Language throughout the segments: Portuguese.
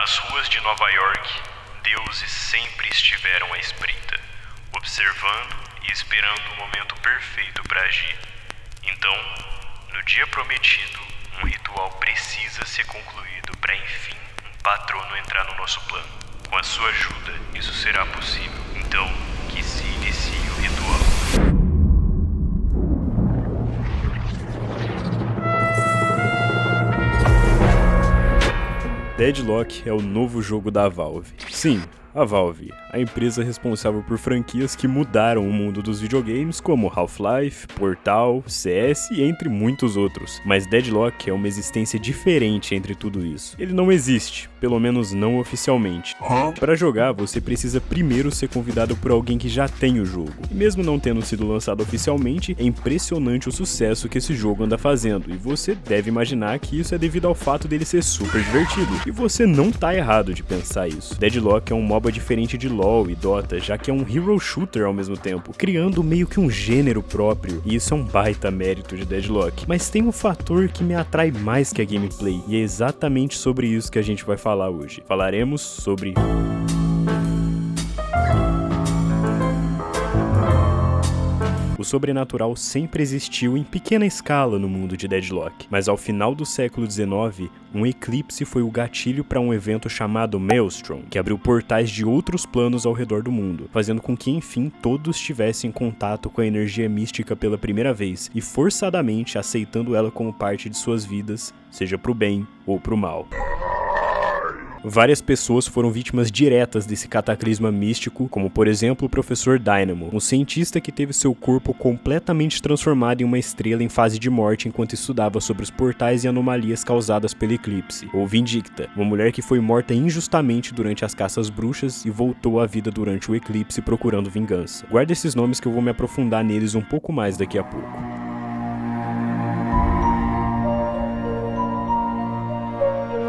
Nas ruas de Nova York, deuses sempre estiveram à espreita, observando e esperando o momento perfeito para agir. Então, no dia prometido, um ritual precisa ser concluído para enfim um patrono entrar no nosso plano. Com a sua ajuda, isso será possível. Então, que se inicie o ritual. Deadlock é o novo jogo da Valve. Sim, a Valve, a empresa responsável por franquias que mudaram o mundo dos videogames como Half-Life, Portal, CS e entre muitos outros. Mas Deadlock é uma existência diferente entre tudo isso. Ele não existe, pelo menos não oficialmente. Para jogar, você precisa primeiro ser convidado por alguém que já tem o jogo. E mesmo não tendo sido lançado oficialmente, é impressionante o sucesso que esse jogo anda fazendo. E você deve imaginar que isso é devido ao fato dele ser super divertido. E você não tá errado de pensar isso. Deadlock é um MOBA diferente de LoL e Dota, já que é um hero shooter ao mesmo tempo, criando meio que um gênero próprio, e isso é um baita mérito de Deadlock. Mas tem um fator que me atrai mais que a gameplay, e é exatamente sobre isso que a gente vai falar hoje. Falaremos sobre o sobrenatural sempre existiu em pequena escala no mundo de Deadlock, mas ao final do século XIX, um eclipse foi o gatilho para um evento chamado Maelstrom, que abriu portais de outros planos ao redor do mundo, fazendo com que enfim todos tivessem contato com a energia mística pela primeira vez e forçadamente aceitando ela como parte de suas vidas, seja pro bem ou pro mal. Várias pessoas foram vítimas diretas desse cataclisma místico, como por exemplo o Professor Dynamo, um cientista que teve seu corpo completamente transformado em uma estrela em fase de morte enquanto estudava sobre os portais e anomalias causadas pelo eclipse. Ou Vindicta, uma mulher que foi morta injustamente durante as caças bruxas e voltou à vida durante o eclipse procurando vingança. Guarda esses nomes que eu vou me aprofundar neles um pouco mais daqui a pouco.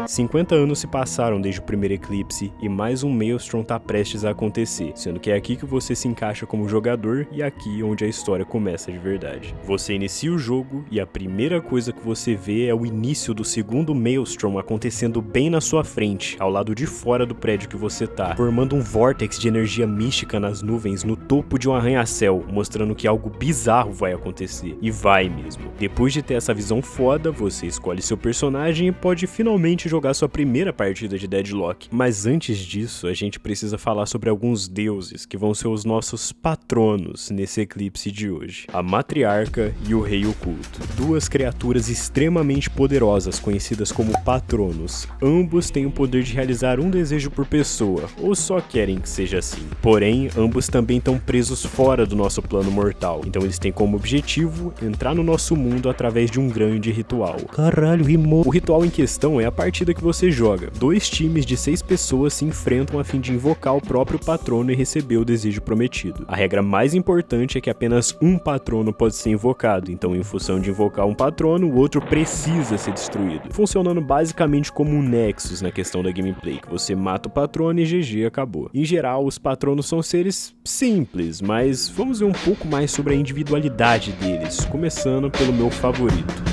50 anos se passaram desde o primeiro eclipse e mais um Maelstrom tá prestes a acontecer, sendo que é aqui que você se encaixa como jogador e aqui onde a história começa de verdade. Você inicia o jogo e a primeira coisa que você vê é o início do segundo Maelstrom acontecendo bem na sua frente, ao lado de fora do prédio que você tá, formando um vórtex de energia mística nas nuvens no topo de um arranha-céu, mostrando que algo bizarro vai acontecer. E vai mesmo. Depois de ter essa visão foda, você escolhe seu personagem e pode finalmente jogar sua primeira partida de Deadlock. Mas antes disso, a gente precisa falar sobre alguns deuses que vão ser os nossos patronos nesse eclipse de hoje. A Matriarca e o Rei Oculto. Duas criaturas extremamente poderosas, conhecidas como patronos. Ambos têm o poder de realizar um desejo por pessoa, ou só querem que seja assim. Porém, ambos também estão presos fora do nosso plano mortal. Então eles têm como objetivo entrar no nosso mundo através de um grande ritual. Caralho, rimou! O ritual em questão é a partida que você joga. 2 times de 6 pessoas se enfrentam a fim de invocar o próprio patrono e receber o desejo prometido. A regra mais importante é que apenas um patrono pode ser invocado, então em função de invocar um patrono, o outro precisa ser destruído. Funcionando basicamente como um Nexus na questão da gameplay, que você mata o patrono e GG acabou. Em geral, os patronos são seres simples, mas vamos ver um pouco mais sobre a individualidade deles, começando pelo meu favorito.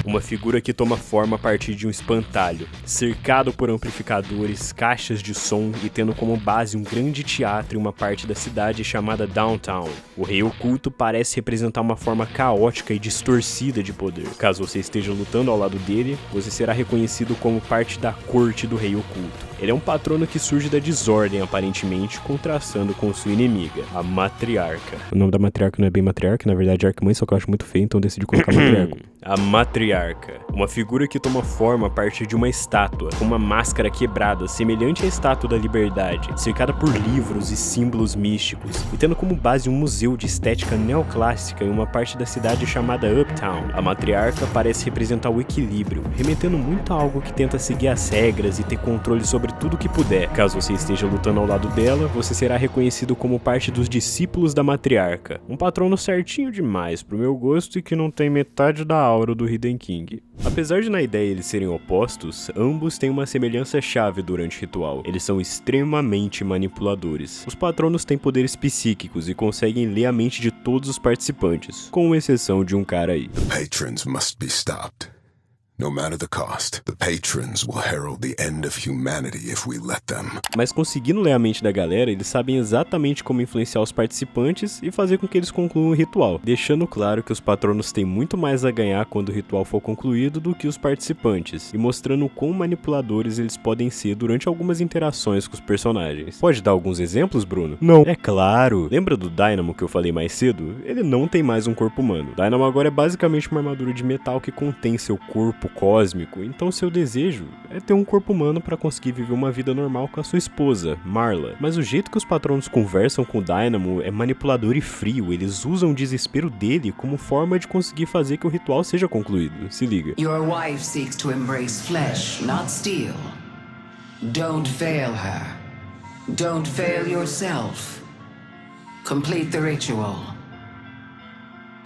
Uma figura que toma forma a partir de um espantalho, cercado por amplificadores, caixas de som e tendo como base um grande teatro em uma parte da cidade chamada Downtown. O Rei Oculto parece representar uma forma caótica e distorcida de poder. Caso você esteja lutando ao lado dele, você será reconhecido como parte da corte do Rei Oculto. Ele é um patrono que surge da desordem, aparentemente, contrastando com sua inimiga, a Matriarca. O nome da Matriarca não é bem Matriarca, na verdade é Arquimãe, só que eu acho muito feio, então decidi colocar Matriarca. A Matriarca, uma figura que toma forma a partir de uma estátua, com uma máscara quebrada, semelhante à Estátua da Liberdade, cercada por livros e símbolos místicos, e tendo como base um museu de estética neoclássica em uma parte da cidade chamada Uptown. A Matriarca parece representar o equilíbrio, remetendo muito a algo que tenta seguir as regras e ter controle sobre tudo que puder. Caso você esteja lutando ao lado dela, você será reconhecido como parte dos discípulos da matriarca. Um patrono certinho demais pro meu gosto e que não tem metade da aura do Hidden King. Apesar de na ideia eles serem opostos, ambos têm uma semelhança chave durante o ritual. Eles são extremamente manipuladores. Os patronos têm poderes psíquicos e conseguem ler a mente de todos os participantes, com exceção de um cara aí. The patrons must be stopped. No matter the cost, the patrons will herald the end of humanity if we let them. Mas conseguindo ler a mente da galera, eles sabem exatamente como influenciar os participantes e fazer com que eles concluam o ritual, deixando claro que os patronos têm muito mais a ganhar quando o ritual for concluído do que os participantes, e mostrando quão manipuladores eles podem ser durante algumas interações com os personagens. Pode dar alguns exemplos, Bruno? Não. É claro! Lembra do Dynamo que eu falei mais cedo? Ele não tem mais um corpo humano. O Dynamo agora é basicamente uma armadura de metal que contém seu corpo cósmico, então seu desejo é ter um corpo humano para conseguir viver uma vida normal com a sua esposa, Marla. Mas o jeito que os patronos conversam com o Dynamo é manipulador e frio, eles usam o desespero dele como forma de conseguir fazer que o ritual seja concluído. Se liga. Your wife seeks to embrace flesh, not steel. Don't fail her. Don't fail yourself. Complete the ritual.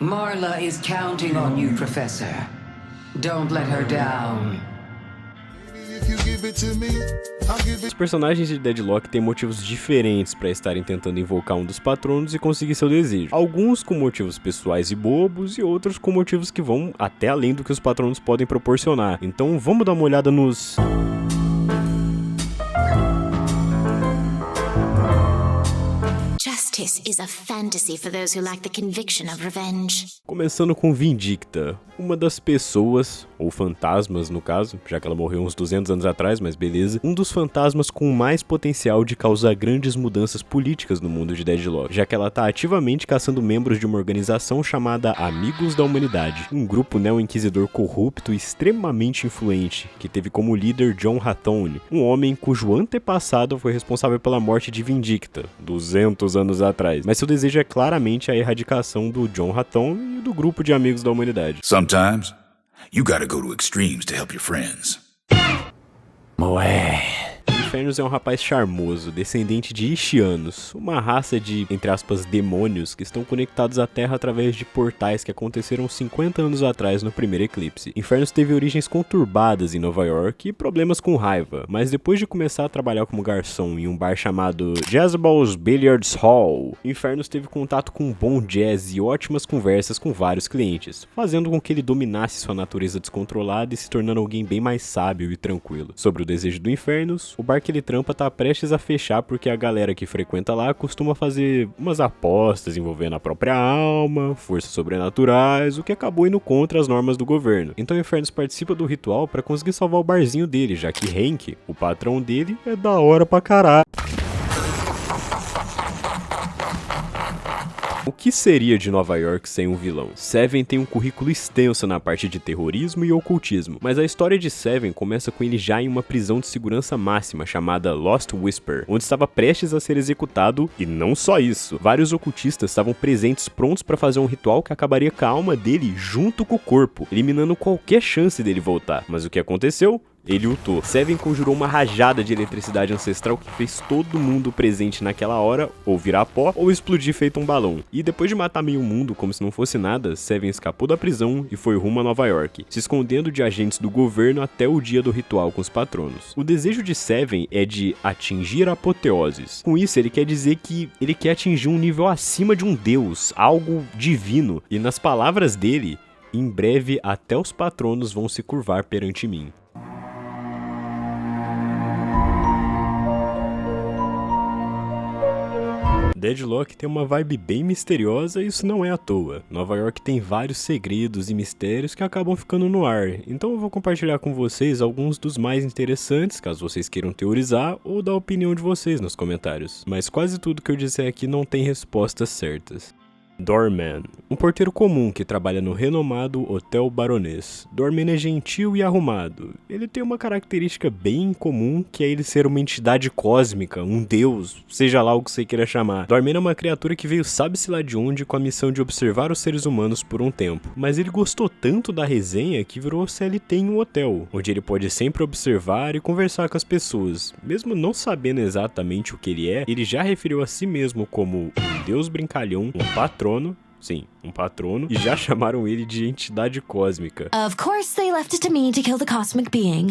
Marla is counting on you, Professor. Don't let her down. Os personagens de Deadlock têm motivos diferentes para estarem tentando invocar um dos patronos e conseguir seu desejo. Alguns com motivos pessoais e bobos e outros com motivos que vão até além do que os patronos podem proporcionar. Então vamos dar uma olhada nos... Justice is a fantasy for those who lack the conviction of revenge. Começando com Vindicta, uma das pessoas, ou fantasmas no caso, já que ela morreu uns 200 anos atrás, mas beleza, um dos fantasmas com mais potencial de causar grandes mudanças políticas no mundo de Deadlock, já que ela tá ativamente caçando membros de uma organização chamada Amigos da Humanidade, um grupo neo-inquisidor corrupto e extremamente influente, que teve como líder John Rathone, um homem cujo antepassado foi responsável pela morte de Vindicta, 200 anos atrás, mas seu desejo é claramente a erradicação do John Rathone e do grupo de Amigos da Humanidade. Sometimes, you gotta go to extremes to help your friends. Moé. Infernus é um rapaz charmoso, descendente de Ishianos, uma raça de, entre aspas, demônios que estão conectados à Terra através de portais que aconteceram 50 anos atrás no primeiro eclipse. Infernus teve origens conturbadas em Nova York e problemas com raiva, mas depois de começar a trabalhar como garçom em um bar chamado Jezebel's Billiards Hall, Infernus teve contato com bom jazz e ótimas conversas com vários clientes, fazendo com que ele dominasse sua natureza descontrolada e se tornando alguém bem mais sábio e tranquilo. Sobre o desejo do Infernus, o bar que ele trampa tá prestes a fechar porque a galera que frequenta lá costuma fazer umas apostas envolvendo a própria alma, forças sobrenaturais, o que acabou indo contra as normas do governo. Então o Infernus participa do ritual pra conseguir salvar o barzinho dele, já que Hank, o patrão dele, é da hora pra caralho. O que seria de Nova York sem um vilão? Seven tem um currículo extenso na parte de terrorismo e ocultismo, mas a história de Seven começa com ele já em uma prisão de segurança máxima chamada Lost Whisper, onde estava prestes a ser executado, e não só isso, vários ocultistas estavam presentes prontos para fazer um ritual que acabaria com a alma dele junto com o corpo, eliminando qualquer chance dele voltar. Mas o que aconteceu? Ele lutou. Seven conjurou uma rajada de eletricidade ancestral que fez todo mundo presente naquela hora ou virar pó ou explodir feito um balão. E depois de matar meio mundo como se não fosse nada, Seven escapou da prisão e foi rumo a Nova York, se escondendo de agentes do governo até o dia do ritual com os patronos. O desejo de Seven é de atingir apoteoses. Com isso, ele quer dizer que ele quer atingir um nível acima de um deus, algo divino. E nas palavras dele, em breve até os patronos vão se curvar perante mim. Deadlock tem uma vibe bem misteriosa e isso não é à toa. Nova York tem vários segredos e mistérios que acabam ficando no ar, então eu vou compartilhar com vocês alguns dos mais interessantes, caso vocês queiram teorizar ou dar a opinião de vocês nos comentários. Mas quase tudo que eu disser aqui não tem respostas certas. Doorman, um porteiro comum que trabalha no renomado Hotel Baronês. Doorman é gentil e arrumado. Ele tem uma característica bem comum, que é ele ser uma entidade cósmica, um deus, seja lá o que você queira chamar. Doorman é uma criatura que veio sabe-se lá de onde com a missão de observar os seres humanos por um tempo. Mas ele gostou tanto da resenha que virou CLT em um hotel, onde ele pode sempre observar e conversar com as pessoas. Mesmo não sabendo exatamente o que ele é, ele já referiu a si mesmo como um deus brincalhão, um patrono, sim, um patrono, e já chamaram ele de entidade cósmica. Of course they left it to me to kill the cosmic being.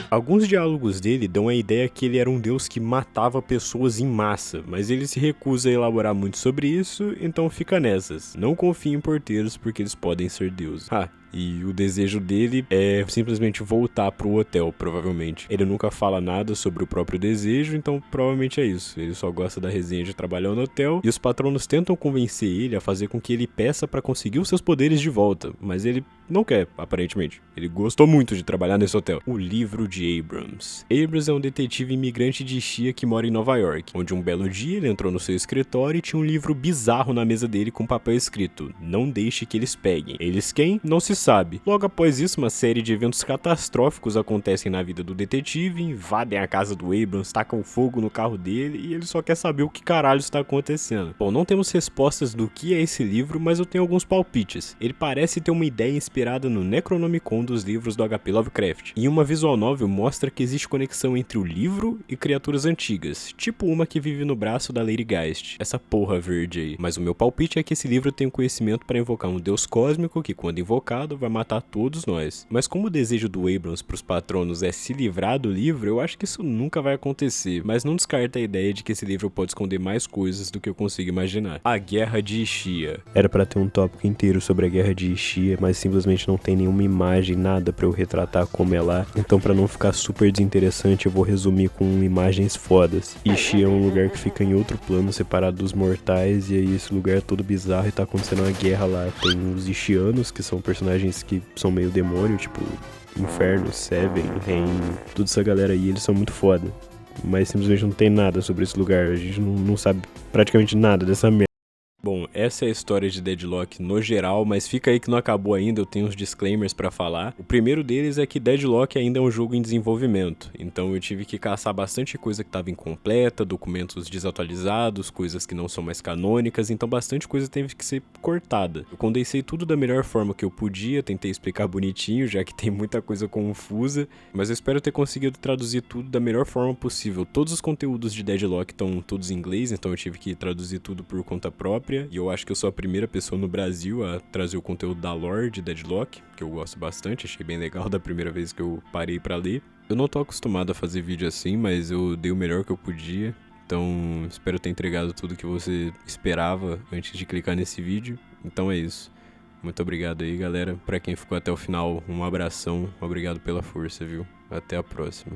Alguns diálogos dele dão a ideia que ele era um deus que matava pessoas em massa, mas ele se recusa a elaborar muito sobre isso, então fica nessas. Não confie em porteiros porque eles podem ser deuses. E o desejo dele é simplesmente voltar pro hotel, provavelmente. Ele nunca fala nada sobre o próprio desejo, então provavelmente é isso. Ele só gosta da resenha de trabalhar no hotel, e os patronos tentam convencer ele a fazer com que ele peça pra conseguir os seus poderes de volta, mas ele não quer, aparentemente. Ele gostou muito de trabalhar nesse hotel. O livro de Abrams. Abrams é um detetive imigrante de Shia que mora em Nova York, onde um belo dia ele entrou no seu escritório e tinha um livro bizarro na mesa dele com papel escrito: "Não deixe que eles peguem." Eles quem? Não se sabe. Logo após isso, uma série de eventos catastróficos acontecem na vida do detetive, invadem a casa do Abrams, tacam fogo no carro dele e ele só quer saber o que caralho está acontecendo. Bom, não temos respostas do que é esse livro, mas eu tenho alguns palpites. Ele parece ter uma ideia inspirada no Necronomicon dos livros do H.P. Lovecraft. E uma visual novel mostra que existe conexão entre o livro e criaturas antigas, tipo uma que vive no braço da Lady Geist, essa porra verde aí. Mas o meu palpite é que esse livro tem o conhecimento para invocar um deus cósmico que, quando invocado, vai matar todos nós. Mas como o desejo do Abrams pros patronos é se livrar do livro, eu acho que isso nunca vai acontecer, mas não descarta a ideia de que esse livro pode esconder mais coisas do que eu consigo imaginar. A Guerra de Shia. Era pra ter um tópico inteiro sobre a Guerra de Shia, mas simplesmente não tem nenhuma imagem, nada pra eu retratar como é lá, então pra não ficar super desinteressante eu vou resumir com imagens fodas. Shia é um lugar que fica em outro plano, separado dos mortais, e aí esse lugar é todo bizarro e tá acontecendo uma guerra lá. Tem os Ishianos, que são personagens que são meio demônio, tipo Inferno, Seven, Rain, toda essa galera aí, eles são muito foda. Mas simplesmente não tem nada sobre esse lugar, a gente não sabe praticamente nada dessa merda. Bom, essa é a história de Deadlock no geral, mas fica aí que não acabou ainda, eu tenho uns disclaimers pra falar. O primeiro deles é que Deadlock ainda é um jogo em desenvolvimento, então eu tive que caçar bastante coisa que estava incompleta, documentos desatualizados, coisas que não são mais canônicas, então bastante coisa teve que ser cortada. Eu condensei tudo da melhor forma que eu podia, tentei explicar bonitinho, já que tem muita coisa confusa, mas eu espero ter conseguido traduzir tudo da melhor forma possível. Todos os conteúdos de Deadlock estão todos em inglês, então eu tive que traduzir tudo por conta própria. E eu acho que eu sou a primeira pessoa no Brasil a trazer o conteúdo da lore de Deadlock, que eu gosto bastante, achei bem legal da primeira vez que eu parei pra ler. Eu não tô acostumado a fazer vídeo assim, mas eu dei o melhor que eu podia, então espero ter entregado tudo que você esperava antes de clicar nesse vídeo. Então é isso. Muito obrigado aí, galera. Pra quem ficou até o final, um abração, obrigado pela força, viu? Até a próxima.